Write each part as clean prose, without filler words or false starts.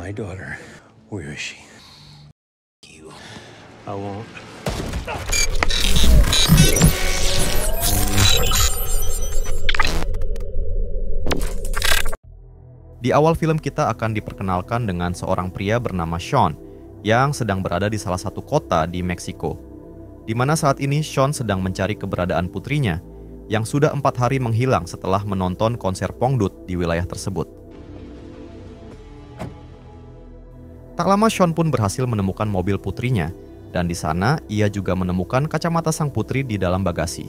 my daughter. Where is she? You. I won't. Di awal film kita akan diperkenalkan dengan seorang pria bernama Sean yang sedang berada di salah satu kota di Meksiko. Di mana saat ini Sean sedang mencari keberadaan putrinya yang sudah 4 hari menghilang setelah menonton konser pongdut di wilayah tersebut. Tak lama Sean pun berhasil menemukan mobil putrinya dan di sana ia juga menemukan kacamata sang putri di dalam bagasi.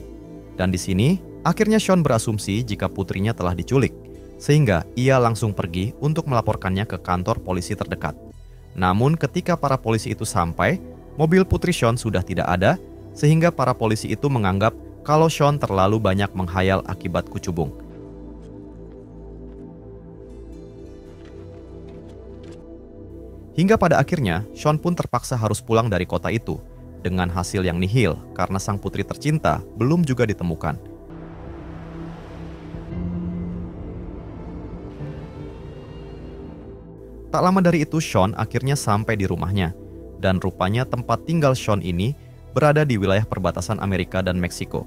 Dan di sini akhirnya Sean berasumsi jika putrinya telah diculik. Sehingga ia langsung pergi untuk melaporkannya ke kantor polisi terdekat. Namun ketika para polisi itu sampai, mobil putri Sean sudah tidak ada, sehingga para polisi itu menganggap kalau Sean terlalu banyak menghayal akibat kucubung. Hingga pada akhirnya, Sean pun terpaksa harus pulang dari kota itu, dengan hasil yang nihil karena sang putri tercinta belum juga ditemukan. Tak lama dari itu Sean akhirnya sampai di rumahnya, dan rupanya tempat tinggal Sean ini berada di wilayah perbatasan Amerika dan Meksiko.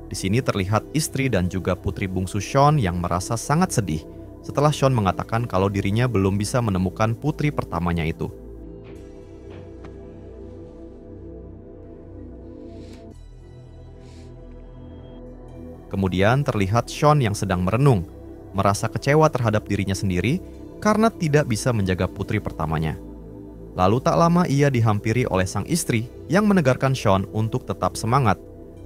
Di sini terlihat istri dan juga putri bungsu Sean yang merasa sangat sedih setelah Sean mengatakan kalau dirinya belum bisa menemukan putri pertamanya itu. Kemudian terlihat Sean yang sedang merenung, merasa kecewa terhadap dirinya sendiri karena tidak bisa menjaga putri pertamanya. Lalu tak lama ia dihampiri oleh sang istri yang menegarkan Sean untuk tetap semangat,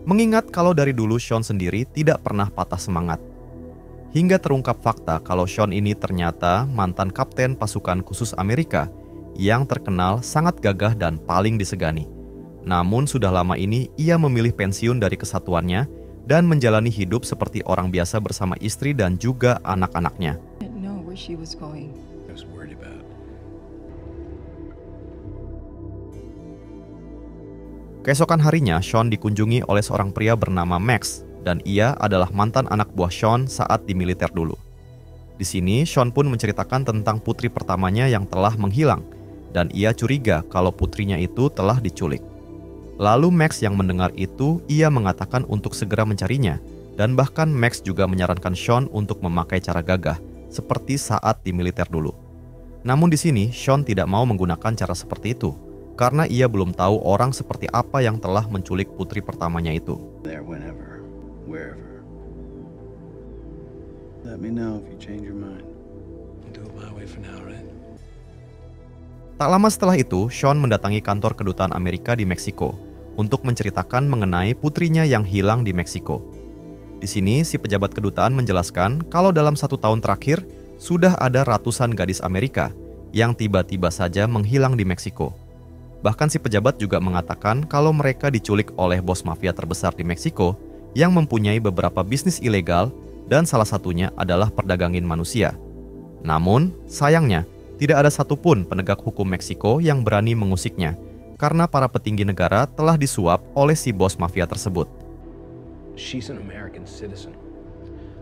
mengingat kalau dari dulu Sean sendiri tidak pernah patah semangat. Hingga terungkap fakta kalau Sean ini ternyata mantan kapten pasukan khusus Amerika yang terkenal sangat gagah dan paling disegani. Namun sudah lama ini ia memilih pensiun dari kesatuannya dan menjalani hidup seperti orang biasa bersama istri dan juga anak-anaknya. She was going. I was worried about. Keesokan harinya, Sean dikunjungi oleh seorang pria bernama Max, dan ia adalah mantan anak buah Sean saat di militer dulu. Di sini, Sean pun menceritakan tentang putri pertamanya yang telah menghilang, dan ia curiga kalau putrinya itu telah diculik. Lalu Max yang mendengar itu, ia mengatakan untuk segera mencarinya, dan bahkan Max juga menyarankan Sean untuk memakai cara gagah, seperti saat di militer dulu. Namun di sini, Sean tidak mau menggunakan cara seperti itu, karena ia belum tahu orang seperti apa yang telah menculik putri pertamanya itu. There, whenever, wherever. Let me know if you change your mind. Do it my way for now, right? Tak lama setelah itu, Sean mendatangi kantor kedutaan Amerika di Meksiko untuk menceritakan mengenai putrinya yang hilang di Meksiko. Di sini, si pejabat kedutaan menjelaskan kalau dalam 1 tahun terakhir, sudah ada ratusan gadis Amerika yang tiba-tiba saja menghilang di Meksiko. Bahkan si pejabat juga mengatakan kalau mereka diculik oleh bos mafia terbesar di Meksiko yang mempunyai beberapa bisnis ilegal dan salah satunya adalah perdagangin manusia. Namun, sayangnya, tidak ada satupun penegak hukum Meksiko yang berani mengusiknya karena para petinggi negara telah disuap oleh si bos mafia tersebut. She's an American citizen.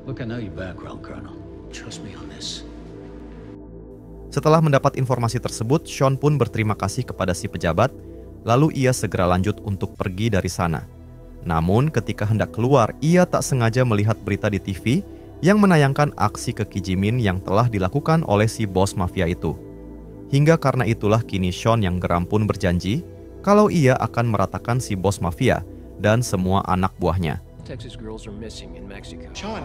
Look, I know your background, Colonel. Trust me on this. Setelah mendapat informasi tersebut, Sean pun berterima kasih kepada si pejabat, lalu ia segera lanjut untuk pergi dari sana. Namun ketika hendak keluar, ia tak sengaja melihat berita di TV yang menayangkan aksi kekijimin yang telah dilakukan oleh si bos mafia itu. Hingga karena itulah kini Sean yang geram pun berjanji kalau ia akan meratakan si bos mafia dan semua anak buahnya. Texas girls are missing in Mexico. Sean.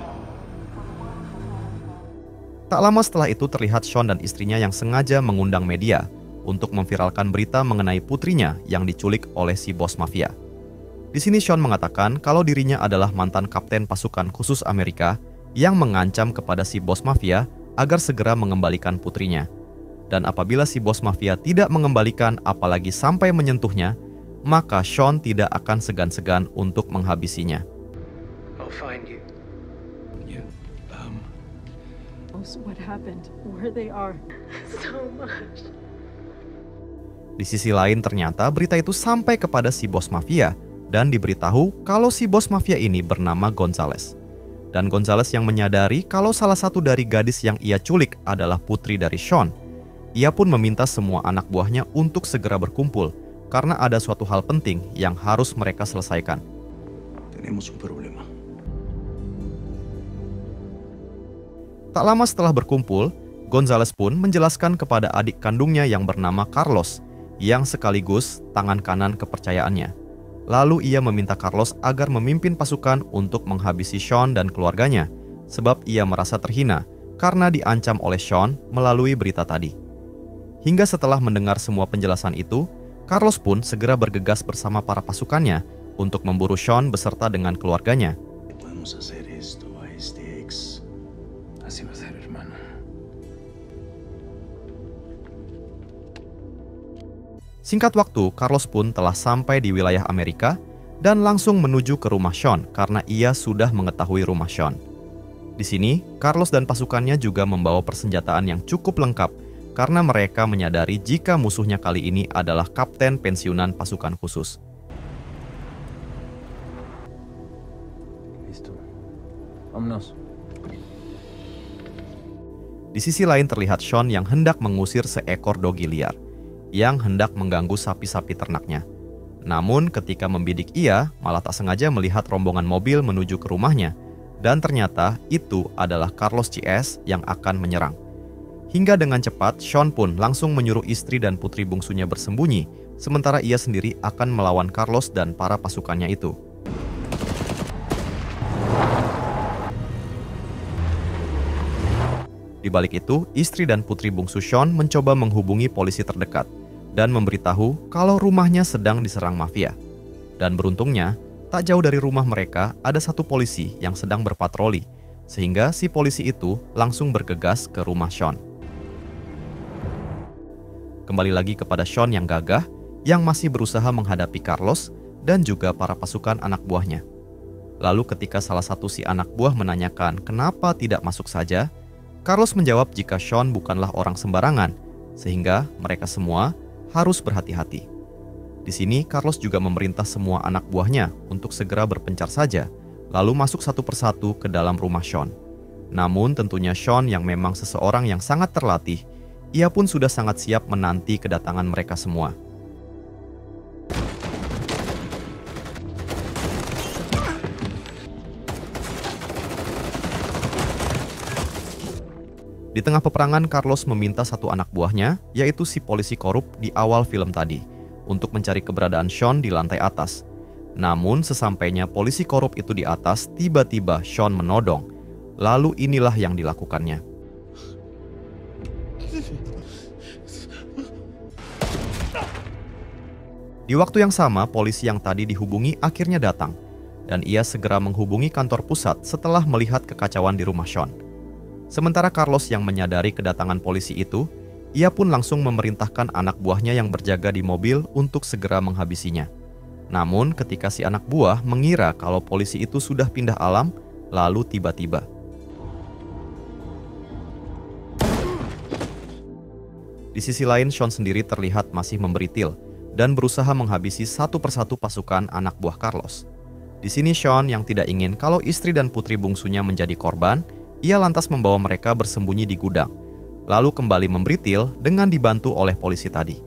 Tak lama setelah itu terlihat Sean dan istrinya yang sengaja mengundang media untuk memviralkan berita mengenai putrinya yang diculik oleh si bos mafia. Di sini Sean mengatakan kalau dirinya adalah mantan kapten pasukan khusus Amerika yang mengancam kepada si bos mafia agar segera mengembalikan putrinya. Dan apabila si bos mafia tidak mengembalikan apalagi sampai menyentuhnya, maka Sean tidak akan segan-segan untuk menghabisinya. I'll find you. Yeah. What happened? Where they are? So much. Di sisi lain ternyata berita itu sampai kepada si bos mafia dan diberitahu kalau si bos mafia ini bernama Gonzales. Dan Gonzales yang menyadari kalau salah satu dari gadis yang ia culik adalah putri dari Sean. Ia pun meminta semua anak buahnya untuk segera berkumpul karena ada suatu hal penting yang harus mereka selesaikan. Tenemos un problema. Tak lama setelah berkumpul, Gonzales pun menjelaskan kepada adik kandungnya yang bernama Carlos, yang sekaligus tangan kanan kepercayaannya. Lalu ia meminta Carlos agar memimpin pasukan untuk menghabisi Sean dan keluarganya, sebab ia merasa terhina karena diancam oleh Sean melalui berita tadi. Hingga setelah mendengar semua penjelasan itu, Carlos pun segera bergegas bersama para pasukannya untuk memburu Sean beserta dengan keluarganya. Podemos hacer esto a este ex. Así va a ser, hermano. Singkat waktu, Carlos pun telah sampai di wilayah Amerika dan langsung menuju ke rumah Sean karena ia sudah mengetahui rumah Sean. Di sini, Carlos dan pasukannya juga membawa persenjataan yang cukup lengkap karena mereka menyadari jika musuhnya kali ini adalah kapten pensiunan pasukan khusus. Listo. Vámonos. Di sisi lain terlihat Sean yang hendak mengusir seekor dogi liar yang hendak mengganggu sapi-sapi ternaknya. Namun ketika membidik ia, malah tak sengaja melihat rombongan mobil menuju ke rumahnya dan ternyata itu adalah Carlos CS yang akan menyerang. Hingga dengan cepat, Sean pun langsung menyuruh istri dan putri bungsunya bersembunyi, sementara ia sendiri akan melawan Carlos dan para pasukannya itu. Di balik itu, istri dan putri bungsu Sean mencoba menghubungi polisi terdekat dan memberitahu kalau rumahnya sedang diserang mafia. Dan beruntungnya, tak jauh dari rumah mereka ada satu polisi yang sedang berpatroli, sehingga si polisi itu langsung bergegas ke rumah Sean. Kembali lagi kepada Sean yang gagah, yang masih berusaha menghadapi Carlos dan juga para pasukan anak buahnya. Lalu ketika salah satu si anak buah menanyakan kenapa tidak masuk saja, Carlos menjawab jika Sean bukanlah orang sembarangan, sehingga mereka semua harus berhati-hati. Di sini Carlos juga memerintah semua anak buahnya untuk segera berpencar saja, lalu masuk satu persatu ke dalam rumah Sean. Namun tentunya Sean yang memang seseorang yang sangat terlatih, ia pun sudah sangat siap menanti kedatangan mereka semua. Di tengah peperangan, Carlos meminta satu anak buahnya, yaitu si polisi korup di awal film tadi, untuk mencari keberadaan Sean di lantai atas. Namun sesampainya polisi korup itu di atas, tiba-tiba Sean menodong. Lalu inilah yang dilakukannya. Di waktu yang sama, polisi yang tadi dihubungi akhirnya datang, dan ia segera menghubungi kantor pusat setelah melihat kekacauan di rumah Sean. Sementara Carlos yang menyadari kedatangan polisi itu, ia pun langsung memerintahkan anak buahnya yang berjaga di mobil untuk segera menghabisinya. Namun ketika si anak buah mengira kalau polisi itu sudah pindah alam, lalu tiba-tiba di sisi lain, Sean sendiri terlihat masih memberitil dan berusaha menghabisi satu persatu pasukan anak buah Carlos. Di sini Sean yang tidak ingin kalau istri dan putri bungsunya menjadi korban, ia lantas membawa mereka bersembunyi di gudang, lalu kembali memberitil dengan dibantu oleh polisi tadi.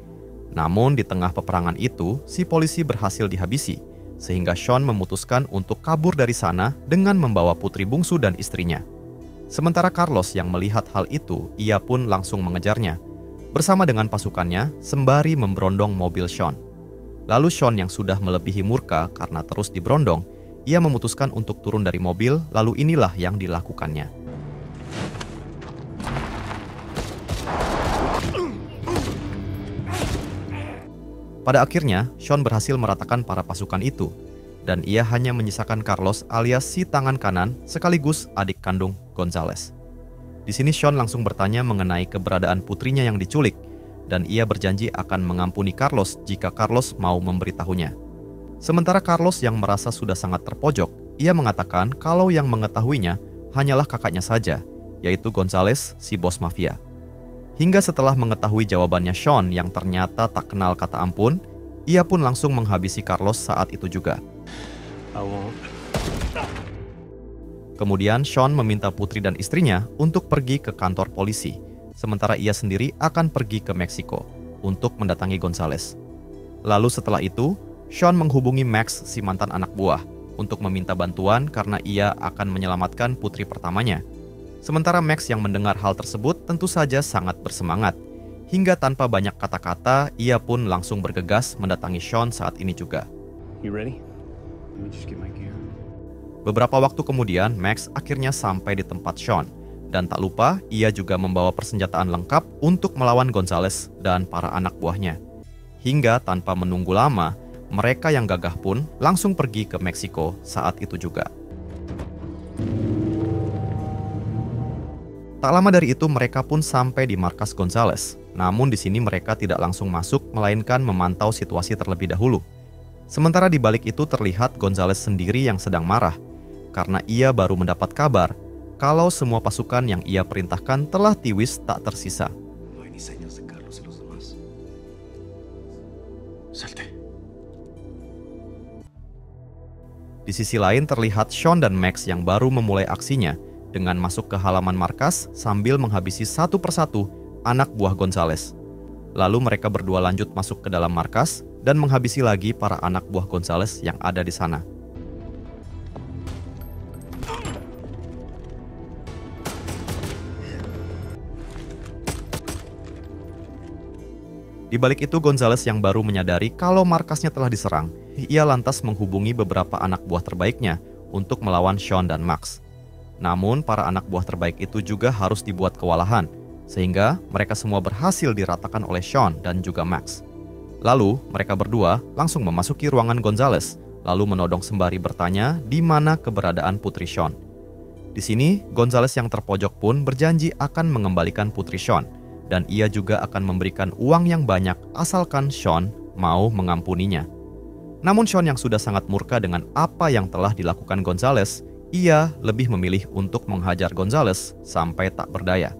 Namun di tengah peperangan itu, si polisi berhasil dihabisi, sehingga Sean memutuskan untuk kabur dari sana dengan membawa putri bungsu dan istrinya. Sementara Carlos yang melihat hal itu, ia pun langsung mengejarnya bersama dengan pasukannya sembari memberondong mobil Sean. Lalu Sean yang sudah melebihi murka karena terus diberondong, ia memutuskan untuk turun dari mobil, lalu inilah yang dilakukannya. Pada akhirnya, Sean berhasil meratakan para pasukan itu, dan ia hanya menyisakan Carlos alias si tangan kanan sekaligus adik kandung Gonzales. Di sini Sean langsung bertanya mengenai keberadaan putrinya yang diculik, dan ia berjanji akan mengampuni Carlos jika Carlos mau memberitahunya. Sementara Carlos yang merasa sudah sangat terpojok, ia mengatakan kalau yang mengetahuinya hanyalah kakaknya saja, yaitu Gonzales, si bos mafia. Hingga setelah mengetahui jawabannya Sean yang ternyata tak kenal kata ampun, ia pun langsung menghabisi Carlos saat itu juga. Kemudian Sean meminta putri dan istrinya untuk pergi ke kantor polisi, sementara ia sendiri akan pergi ke Meksiko untuk mendatangi Gonzales. Lalu setelah itu, Sean menghubungi Max, si mantan anak buah, untuk meminta bantuan karena ia akan menyelamatkan putri pertamanya. Sementara Max yang mendengar hal tersebut tentu saja sangat bersemangat. Hingga tanpa banyak kata-kata, ia pun langsung bergegas mendatangi Sean saat ini juga. You ready? Let me just get my gear. Beberapa waktu kemudian, Max akhirnya sampai di tempat Sean. Dan tak lupa, ia juga membawa persenjataan lengkap untuk melawan Gonzales dan para anak buahnya. Hingga tanpa menunggu lama, mereka yang gagah pun langsung pergi ke Meksiko saat itu juga. Tak lama dari itu mereka pun sampai di markas Gonzales. Namun di sini mereka tidak langsung masuk, melainkan memantau situasi terlebih dahulu. Sementara di balik itu terlihat Gonzales sendiri yang sedang marah, karena ia baru mendapat kabar kalau semua pasukan yang ia perintahkan telah tiwis tak tersisa. No hay ni señas de Carlos y los demás. Salte. Di sisi lain terlihat Sean dan Max yang baru memulai aksinya dengan masuk ke halaman markas sambil menghabisi satu persatu anak buah Gonzales. Lalu mereka berdua lanjut masuk ke dalam markas dan menghabisi lagi para anak buah Gonzales yang ada di sana. Di balik itu Gonzales yang baru menyadari kalau markasnya telah diserang, ia lantas menghubungi beberapa anak buah terbaiknya untuk melawan Sean dan Max. Namun para anak buah terbaik itu juga harus dibuat kewalahan, sehingga mereka semua berhasil diratakan oleh Sean dan juga Max. Lalu mereka berdua langsung memasuki ruangan Gonzales, lalu menodong sembari bertanya di mana keberadaan putri Sean. Di sini Gonzales yang terpojok pun berjanji akan mengembalikan putri Sean, dan ia juga akan memberikan uang yang banyak asalkan Sean mau mengampuninya. Namun Sean yang sudah sangat murka dengan apa yang telah dilakukan Gonzales, ia lebih memilih untuk menghajar Gonzales sampai tak berdaya.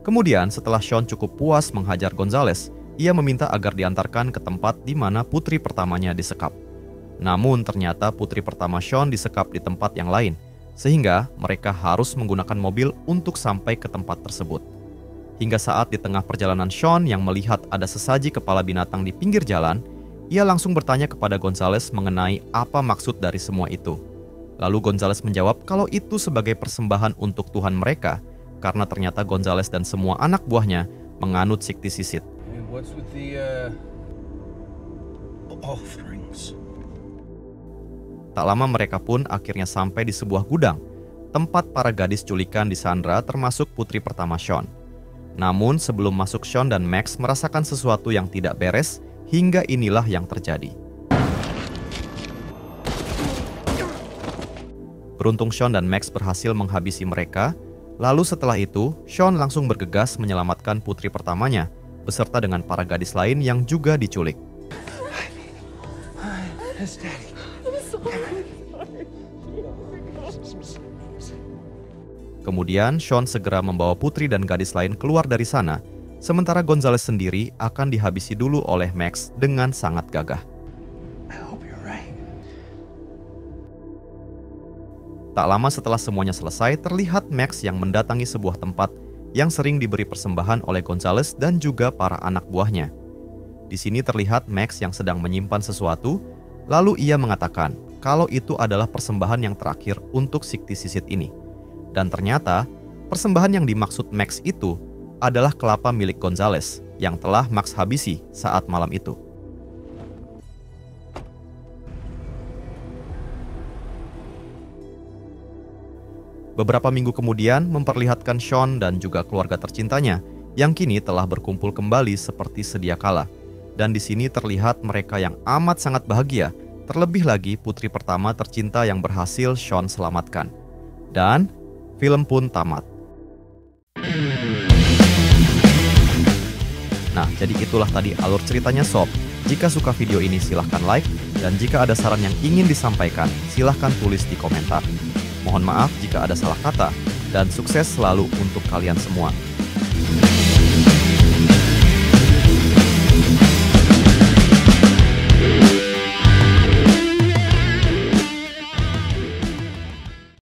Kemudian setelah Sean cukup puas menghajar Gonzales, ia meminta agar diantarkan ke tempat di mana putri pertamanya disekap. Namun ternyata putri pertama Sean disekap di tempat yang lain, sehingga mereka harus menggunakan mobil untuk sampai ke tempat tersebut. Hingga saat di tengah perjalanan Sean yang melihat ada sesaji kepala binatang di pinggir jalan, ia langsung bertanya kepada Gonzales mengenai apa maksud dari semua itu. Lalu Gonzales menjawab kalau itu sebagai persembahan untuk Tuhan mereka, karena ternyata Gonzales dan semua anak buahnya menganut sikti sisit. What's with the Offerings. Tak lama mereka pun akhirnya sampai di sebuah gudang, tempat para gadis culikan disandra termasuk putri pertama Sean. Namun sebelum masuk, Sean dan Max merasakan sesuatu yang tidak beres, hingga inilah yang terjadi. Beruntung Sean dan Max berhasil menghabisi mereka, lalu setelah itu Sean langsung bergegas menyelamatkan putri pertamanya, beserta dengan para gadis lain yang juga diculik. Kemudian Sean segera membawa putri dan gadis lain keluar dari sana, sementara Gonzales sendiri akan dihabisi dulu oleh Max dengan sangat gagah. I hope you're right. Tak lama setelah semuanya selesai, terlihat Max yang mendatangi sebuah tempat yang sering diberi persembahan oleh Gonzales dan juga para anak buahnya. Di sini terlihat Max yang sedang menyimpan sesuatu, lalu ia mengatakan kalau itu adalah persembahan yang terakhir untuk sikti sisit ini. Dan ternyata, persembahan yang dimaksud Max itu adalah kelapa milik Gonzales yang telah Max habisi saat malam itu. Beberapa minggu kemudian memperlihatkan Sean dan juga keluarga tercintanya yang kini telah berkumpul kembali seperti sedia kala. Dan di sini terlihat mereka yang amat sangat bahagia, terlebih lagi putri pertama tercinta yang berhasil Sean selamatkan. Dan film pun tamat. Nah, jadi itulah tadi alur ceritanya sob. Jika suka video ini silahkan like, dan jika ada saran yang ingin disampaikan, silahkan tulis di komentar. Mohon maaf jika ada salah kata, dan sukses selalu untuk kalian semua.